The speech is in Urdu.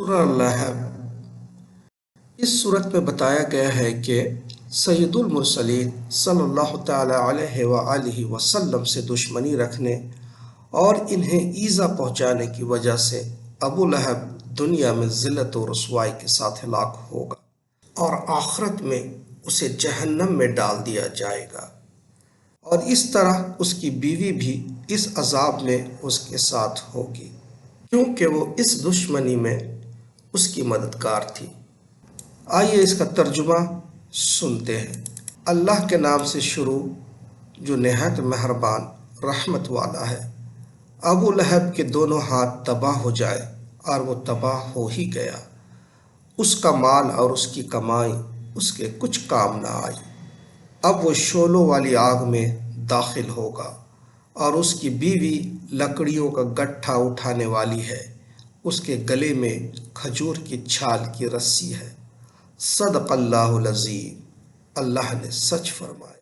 سورہ لہب۔ اس صورت میں بتایا گیا ہے کہ سید المرسلین صلی اللہ تعالی علیہ وآلہ وسلم سے دشمنی رکھنے اور انہیں ایذا پہنچانے کی وجہ سے ابو لہب دنیا میں ذلت و رسوائی کے ساتھ ہلاک ہوگا اور آخرت میں اسے جہنم میں ڈال دیا جائے گا، اور اس طرح اس کی بیوی بھی اس عذاب میں اس کے ساتھ ہوگی کیونکہ وہ اس دشمنی میں اس کی مددگار تھی۔ آئیے اس کا ترجمہ سنتے ہیں۔ اللہ کے نام سے شروع جو نہایت مہربان رحمت والا ہے۔ ابو لہب کے دونوں ہاتھ تباہ ہو جائے، اور وہ تباہ ہو ہی گیا۔ اس کا مال اور اس کی کمائی اس کے کچھ کام نہ آئی۔ اب وہ شعلوں والی آگ میں داخل ہوگا، اور اس کی بیوی لکڑیوں کا گٹھا اٹھانے والی ہے، اس کے گلے میں کھجور کی چھال کی رسی ہے۔ صدق اللہ العظیم۔ اللہ نے سچ فرمایا۔